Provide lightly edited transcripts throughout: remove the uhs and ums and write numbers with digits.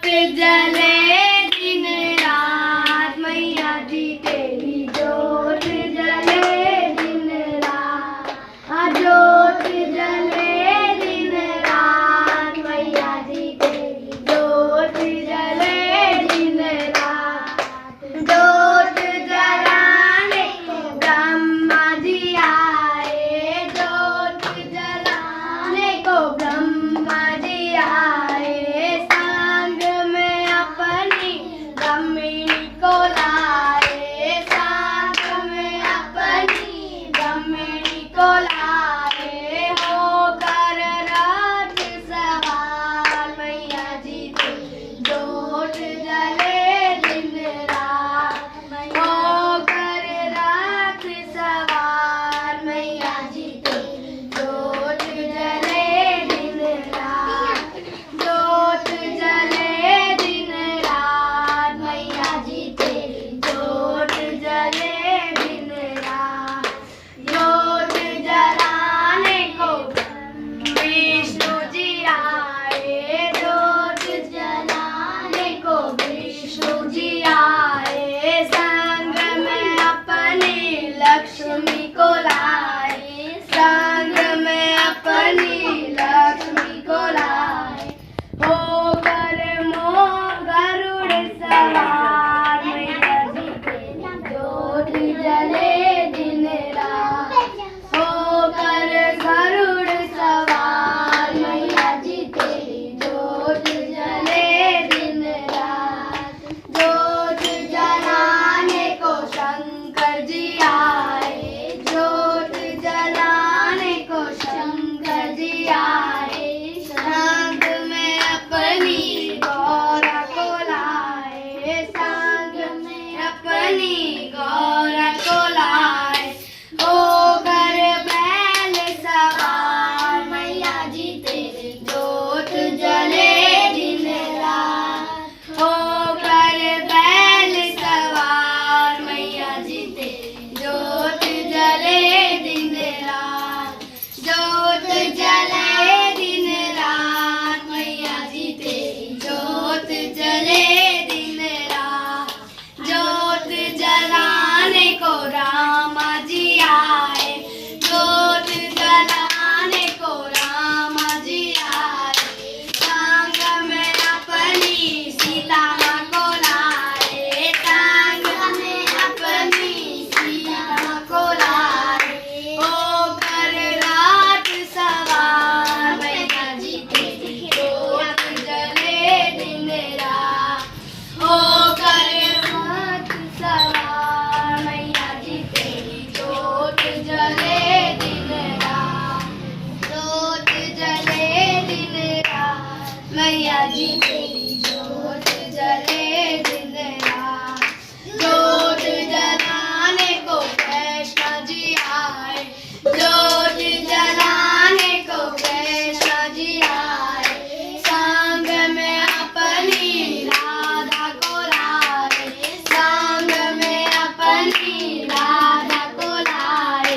जले दिन रात मैया जी तेरी जोत जले दिन रात, जोत जले दिन रात मैया जी तेरी जोत जले दिन रात। जोत जलाने को ब्रह्मा जी आए, जोत जलाने को ब्रह्मा जी आए, संग में अपनी ब्रह्मणी को लाए, संग में अपनी ब्रह्मणी को लाए, होकर रात सवार मैया जी तेरी जोत जले दिन रात, होकर रात सवार मैया जी तेरी जोत जले दिन रात, जोत जले दिन रात मैया जी तेरी जोत जले दिन रात। जोत जलाने को विष्णु जी आए, जोत जलाने को विष्णु जी आए, संग में अपनी लक्ष्मी को लाए, संग में अपनी लक्ष्मी को लाए, होकर मोर गरुड़ सवार मैया जी तेरी जोत जले दिन रात, होकर गरुड़ सवार मैया जी तेरी जोत जले दिन रात। जोत जलाने को शंकर जी आए, जोत जलाने को शंकर जी आए, संग में अपनी गौरा को लाए, संग में अपनी गौरा को लाए, होकर बैल सवार मैया जी तेरी जोत जले दिन रात, होकर बैल सवार मैया जी तेरी जोत जले दिन रात। जोत जले दिन रात मैया जी तेरी जोत जले दिन रात, जोत जलाने को रामा जी आए, जोत जलाने को रामा जी आए, संग में अपनी सीता माँ को लाए, संग में अपनी सीता माँ को लाए, होकर रात सवार मैया जी तेरी जोत जले दिन रात, होकर रात सवार मैया जी तेरी जोत जले दिन रात, जोत जले दिन रात मैया जी तेरी जोत जले दिन रात। जोत जलाने को कृष्ण जी आए, जोत जलाने को कृष्ण जी आए, संग में अपनी राधा को लाए, संग में अपनी राधा को लाए,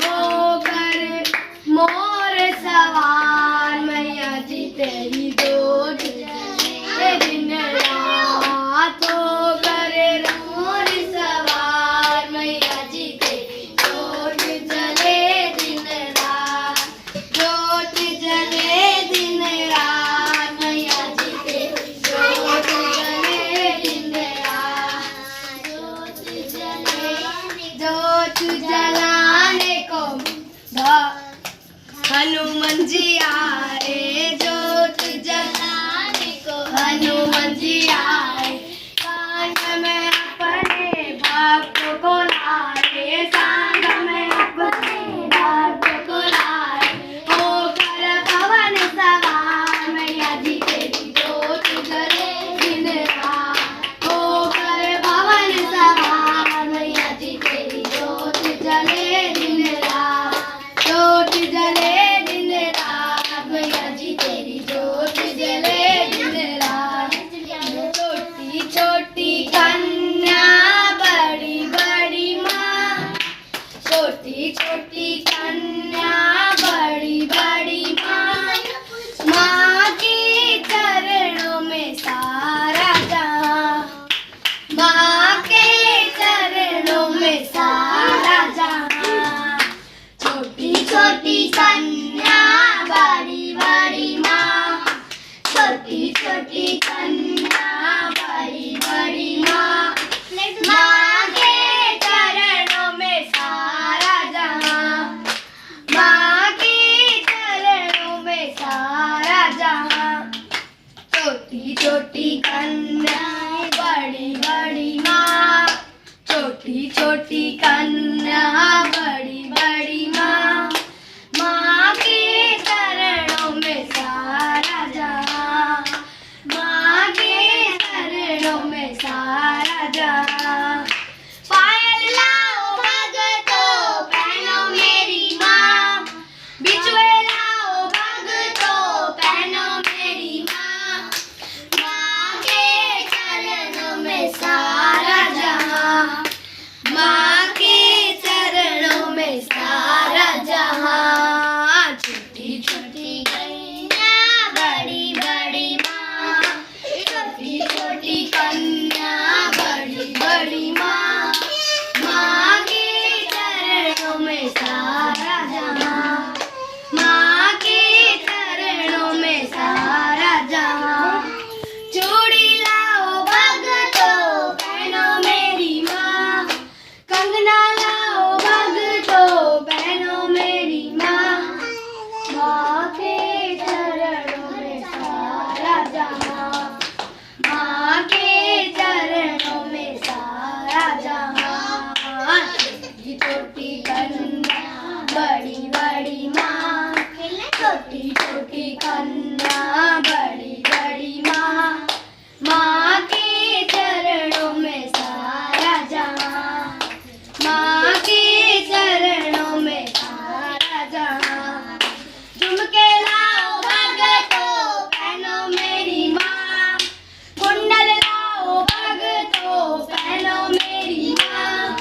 होकर मोर सवार मैया जी तेरी जोत जले दिन रात, होकर मोर सवार मैया जी तेरी जोत जले दिन रात, जोत जले दिन रात मैया जी तेरी जोत जले दिन रात। जोत जलाने को हनुमान जी आए, जोत जलाने को हनुमान जी आए, संग में अपने भक्त को लाए, संग में अपने भक्त को लाए, होकर पवन सवार मैया जी तेरी जोत जले दिन रात, होकर पवन सवार मैया जी तेरी जोत जले दिन रात, जोत जले दिन रात मैया जी तेरी जोत जले दिन रात, जोत छोटी कन्या बड़ी बड़ी माँ, माँ के चरणों में सारा जहां, माँ के चरणों में सारा जहां। छोटी छोटी कन्या बड़ी बड़ी माँ, छोटी छोटी कन्या बड़ी बड़ी माँ, माँ के चरणों में सारा जहां, माँ के चरणों में सारा जहां। पायल लाओ भगतों पहनो मेरी माँ, बिछुए लाओ भगतों पहनो मेरी माँ, माँ के चरणों में सारा जहां, माँ के चरणों में सारा जहां। छोटी छोटी कन्या बड़ी बड़ी माँ, छोटी छोटी कन्या बड़ी बड़ी माँ, माँ के चरणों में सारा जहां, माँ के चरणों में सारा जहां। चूड़ी लाओ भगतों पहनो मेरी माँ, कंगना लाओ भगतों पहनो मेरी माँ, माँ के चरणों में सारा जहां, माँ के चरणों में सारा जहां। छोटी छोटी कन्या बड़ी बड़ी माँ, छोटी छोटी कन्या बड़ी बड़ी माँ, माँ के चरणों में सारा जहां, माँ के चरणों में सारा जहां। झुमके लाओ भगतों पहनो मेरी माँ, कुंडल लाओ भगतों पहनो मेरी माँ,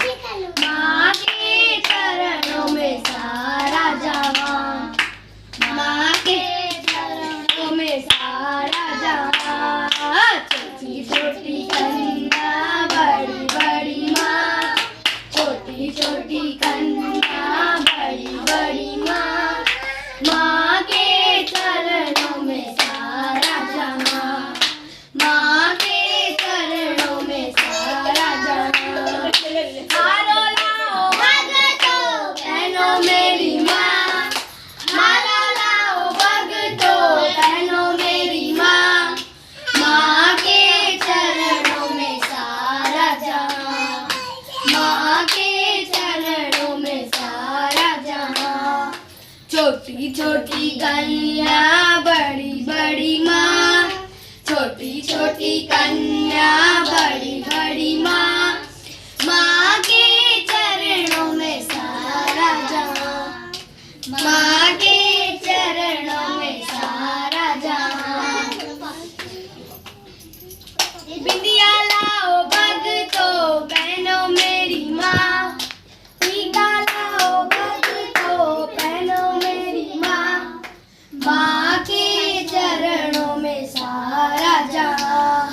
माँ के चरणों में सारा जहां, माँ के चरणों में सारा जहां। छोटी छोटी कन्या बड़ी बड़ी माँ, छोटी छोटी कन्या बड़ी बड़ी माँ, माँ के चरणों में सारा जहां, माँ के चरणों में सारा जहां। हारो लाओ भगतों पहनो मेरी माँ, माला लाओ भगतों पहनो मेरी माँ, माँ के चरणों में सारा जहां, माँ के चरणों में सारा जहां। छोटी छोटी कन्या बड़ी बड़ी माँ, छोटी छोटी कन्या बड़ी बड़ी माँ, माँ के चरणों में सारा जहां, माँ के चरणों में सारा जहां। बिंदिया लाओ भगतों पहनो मेरी माँ, टीका लाओ भगतों पहनो मेरी माँ, माँ के चरणों में सारा जहां,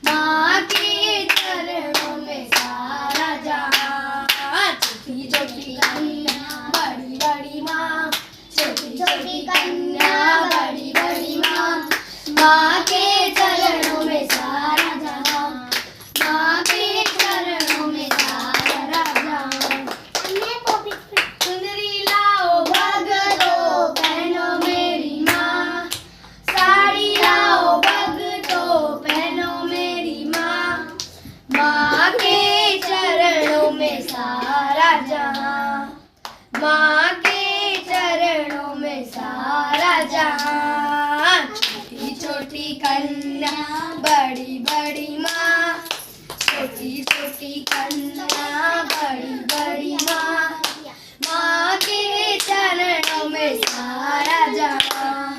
माँ के चरणों में सारा जहां। छोटी छोटी कन्या बड़ी बड़ी माँ, छोटी छोटी कन्या बड़ी बड़ी माँ, माँ के चरणों में सारा जहां, माँ के चरणों में सारा जहां। सुंदरी लाओ भगतों पहनो मेरी माँ, साड़ी लाओ भगतों पहनो मेरी माँ, माँ के चरणों में सारा जहां, माँ के चरणों में सारा जहां। छोटी छोटी कन्या बड़ी बड़ी माँ, छोटी छोटी कन्या बड़ी बड़ी माँ, माँ के चरणों में सारा जहां,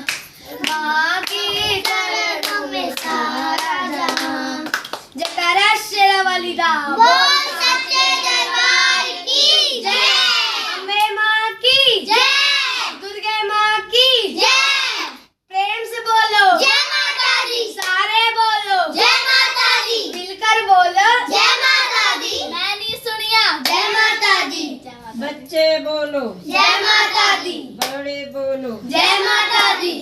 माँ के चरणों में सारा जहां। जयकारा शेरावाली दा बोल सच्चे दरबार की जय, अम्बे माँ की जय, दुर्गे माँ की जय। प्रेम से बोलो जय माता दी, सारे बोलो जय माता दी, मिलकर बोलो जय माता दी। मैंने सुनिया जय माता दी, बच्चे बोलो जय माता दी, बड़े बोलो जय माता दी।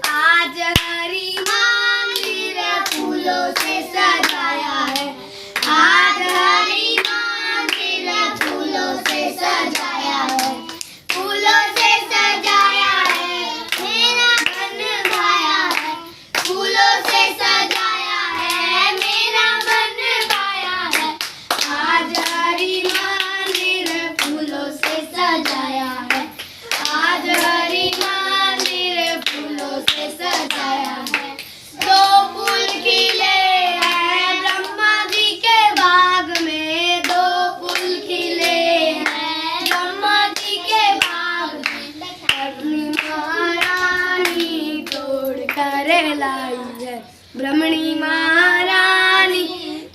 आज हरी माँ महारानी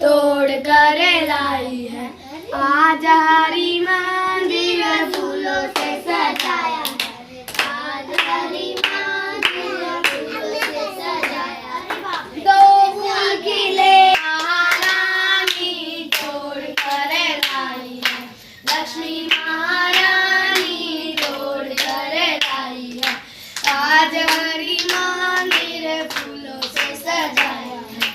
तोड़ कर लाई है। आज हरी मंदिर फूलों से सजाया है। आज हरी मंदिर फूलों से सजाया है। दो फूल खिले महारानी तोड़ कर लाई है। लक्ष्मी महारानी तोड़ कर लाई है। आज हरी मंदिर फूलों से सजाया है।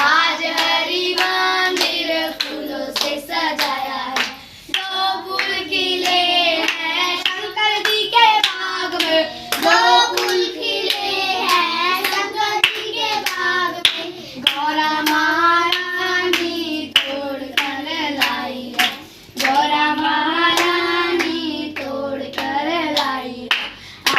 आज हरी मंदिर फूलों से सजाया है। दो फूल खिले हैं शंकर जी के बाग में। दो फूल खिले हैं शंकर जी के बाग में। गौरा महारानी तोड़ कर लाई है। गौरा महारानी तोड़ कर लाई है।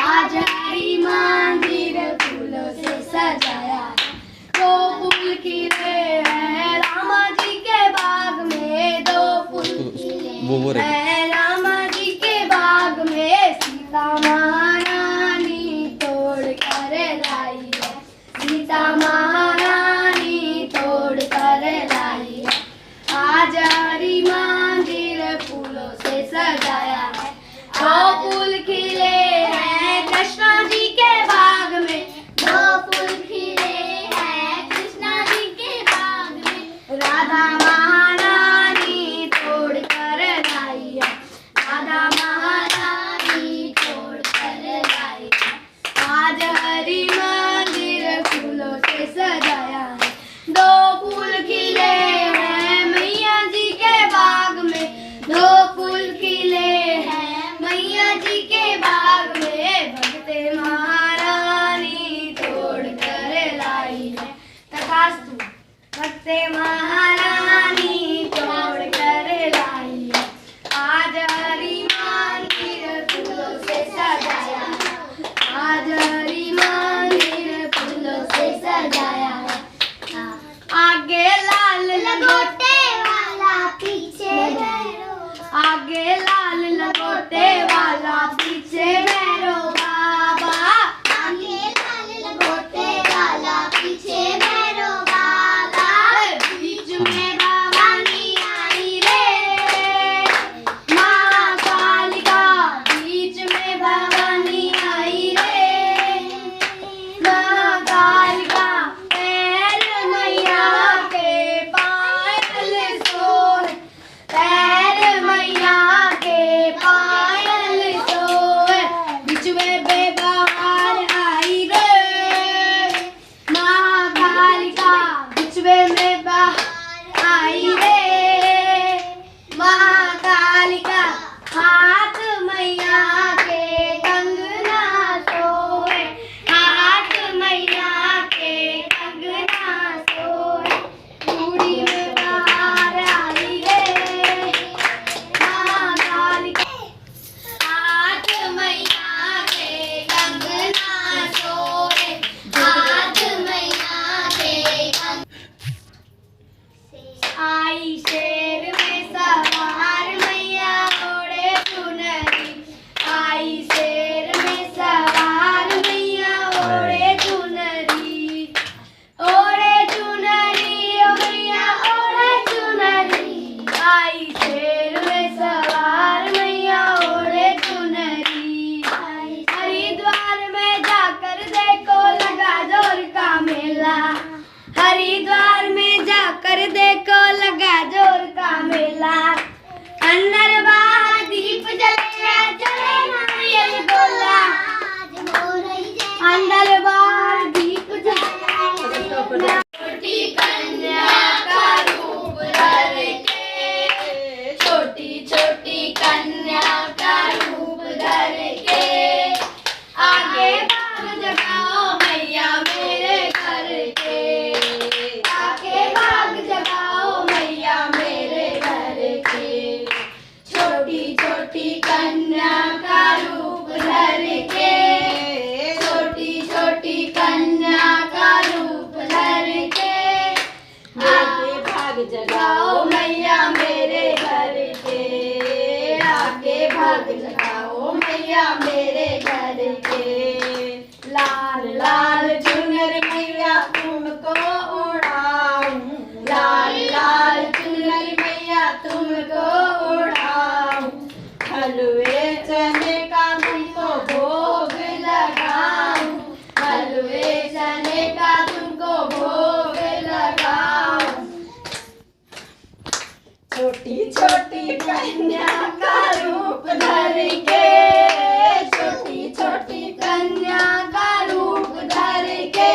आज हरी मंदिर फूलों से सजाया है। दो फूल खिले हैं रामा जी के बाग में। दो फूल खिले हैं रामा जी के बाग में। सीता महारानी तोड़ कर लाई है। सीता महारानी तोड़ कर लाई है। आज हरी मंदिर फूलों से सजाया है। दो फूल खिले हैं कृष्णा जी के बाग में। दो फूल खिले हैं कृष्णा जी के बाग में। राधा महारानी तोड़ कर लाई है। राधा महारानी तोड़ कर लाई है। आज हरी मंदिर फूलों से सजाया है। दो फूल खिले हैं मैया जी के बाग में। दो फूल खिले हैं मैया जी के बाग में। भगते महारानी तोड़ कर लाई है। तथास्तु। भगते महारानी तोड़ कर लाई है। आज हरी मंदिर फूलों से सजाया है। आज हरी मंदिर फूलों से सजाया है। आगे लाल लंगोटे वाला पीछे भैरो। आगे लाल लंगोटे वाला पीछे भैरो बाबा। आगे लाल लंगोटे वाला पीछे भैरो बाबा। बीच में भवानी आई रे महाकालिका। बीच में भवानी आई रे महाकालिका। पैर मैया के पायल सोए। पैर मैया के पायल सोए। बीच में बेबहार आई रे महाकालिका। बीच में बेबहार आई रे महाकालिका। हाथ मैया के कंगना सोए। हाथ मैया के कंगना सोए। चूड़ी में बहार आई रे महाकालिका। हाथ मैया के कंगना सोए। हाथ मैया के आई शेर में सवार मैया ओढ़े चुनरी। आई शेर में सवार मैया ओढ़े चुनरी। ओढ़े चुनरी ओ मैया ओढ़े चुनरी। आई शेर में सवार मैया ओढ़े चुनरी। हरिद्वार में जाकर देखो लगा जोर का मेला। हरिद्वार में जाकर देखो लगा जोर का मेला। अंदर बाहर दीप जले हैं चले नारियल गोला। अंदर बाहर दीप जले हैं। छोटी कन्या का रूप धर के। छोटी छोटी कन्या का रूप धर के। आगे बाग जगाओ मैया मेरे घर के। आगे बाग जगाओ मैया मेरे घर के। छोटी कन्या का रूप धर के, छोटी छोटी कन्या का रूप धर के,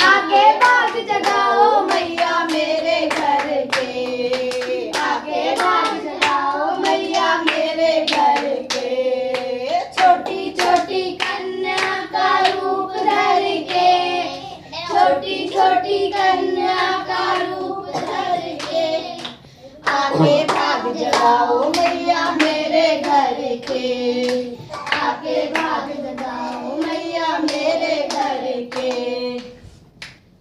आगे भाग जगाओ मैया मेरे घर के, आगे भाग जगाओ मैया मेरे घर के, छोटी छोटी कन्या का रूप धर के, छोटी छोटी कन्या का रूप धर के, आगे भाग जगाओ मैया मेरे घर के, आगे भाग जगाओ मैया मेरे घर के।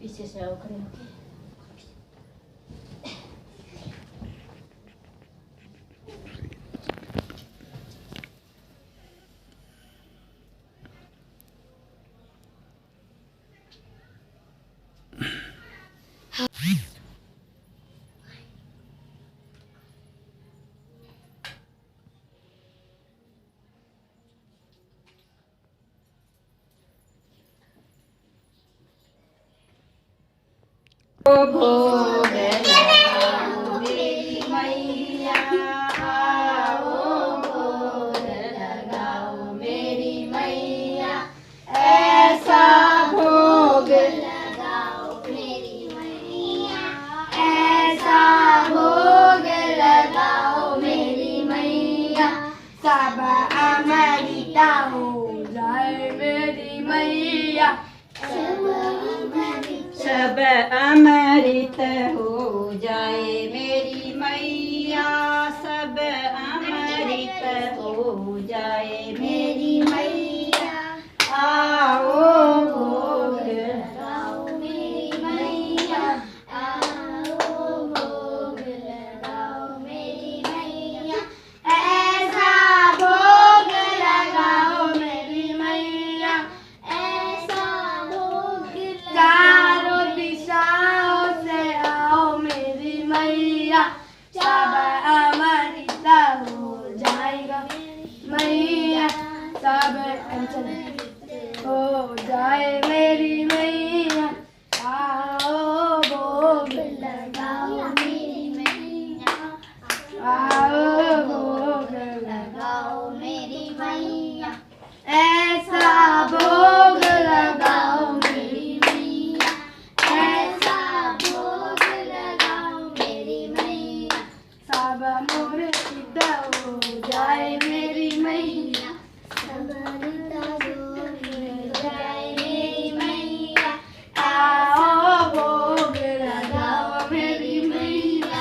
पीछे से आओ खड़े होके। भोग लगाओ मेरी मैया, आओ भोग लगाओ मेरी मैया, ऐसा भोग लगाओ मेरी मैया, ऐसा भोग लगाओ मेरी मैया, सब अमृता हो जाए मेरी मैया, सब अमृत हो जाए मेरी मैया, सब अमृत हो जाए मेरी मैया, आओ भोग लगाओ मेरी मैया, आओ भोग लगाओ मेरी मैया, ऐसा भोग लगाओ मेरी मैया, ऐसा भोग चारों दिशाओं से आओ मेरी मैया, सब अमृत हो जाएगा मैया, सब हो जाए मेरी मैया, आओ भोग लगाओ मेरी मैया, आओ भोग लगाओ मेरी मैया, ऐसा भोग लगाओ मेरी मैया, ऐसा भोग लगाओ मेरी मैया, सब मोर सिद्ध हो जाए मेरी मैया, सब हो जाए मेरी मैया, आओ भोग लगाओ मेरी मैया,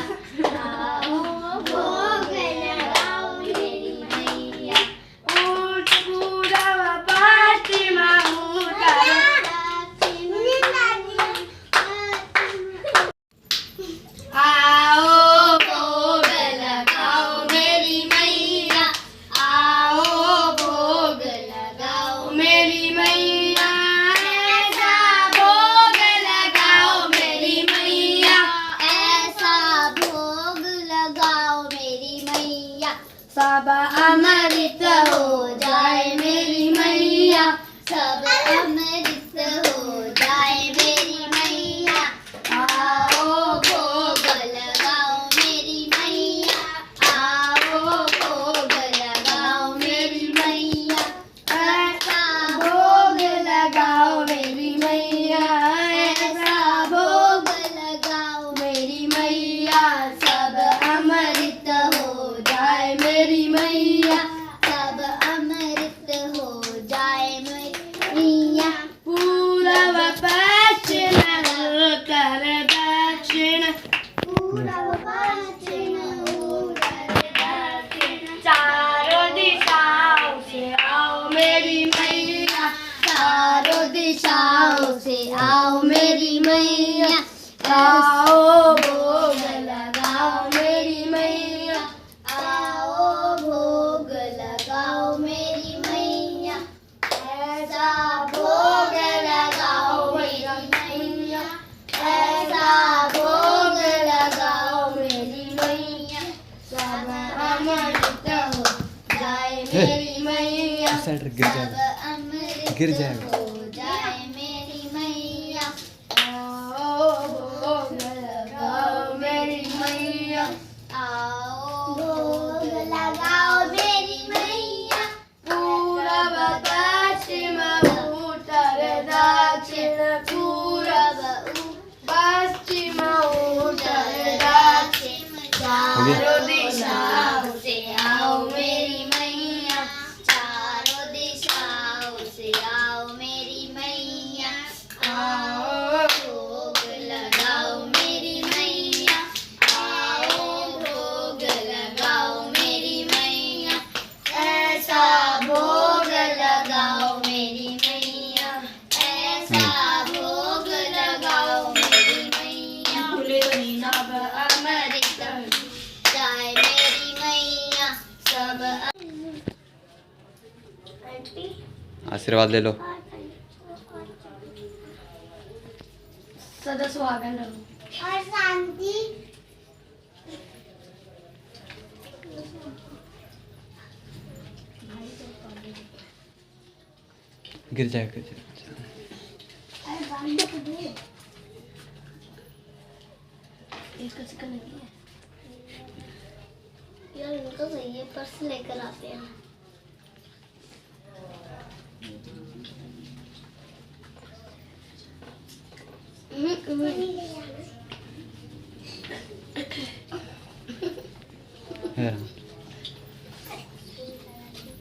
आओ भोग लगाओ मेरी मैया, ऊट पूरब पश्चिम उत्तर, आओ भोग लगाओ मेरी मैया, आओ भोग लगाओ मेरी मैया, ऐसा भोग लगाओ मेरी मैया, ऐसा भोग लगाओ मेरी मैया, सब अमृत हो जाए मेरी मैया, सब अमृत हो जाए मेरी मैया, आओ भोग लगाओ मेरी मैया, आओ भोग लगाओ मेरी मैया, ऐसा भोग लगाओ मेरी मैया, ऐसा भोग लगाओ मेरी मैया, सब अमृत हो जाए मेरी मैया, सब अमृत हो जाए मेरी मैया, पूरब पश्चिम उत्तर दक्षिण, पूरब पश्चिम उत्तर दक्षिण, चारों दिशाओं से आओ मेरी मैया, चारों दिशाओं से आओ मेरी मैया, आओ भोग लगाओ मेरी मैया, आओ भोग लगाओ मेरी मैया, ऐसा भोग लगाओ मेरी मैया, ऐसा भोग लगाओ मेरी मैया, सब अमृत हो जाए मेरी मैया, साइड गिर सब जाएगा, अमृत गिर जाएगा। हो जाए मेरी मैया, आओ भोग लगाओ मेरी मैया, आओ चारों दिशाओं से आओ मेरी मैया, चारों दिशाओं से आओ मेरी मैया, आओ भोग लगाओ मेरी मैया, आओ भोग लगाओ मेरी मैया, ऐसा भोग लगाओ मेरी मैया, ऐसा भोग लगाओ मेरी मैया। सब अमृतम जाए मेरी मैया, सब आशीर्वाद ले लो। सदा सुहागन रहो और शांति। गिर जाएगा इसका चिकन नहीं है यार, इनका सही है, पर्स लेकर आते हैं।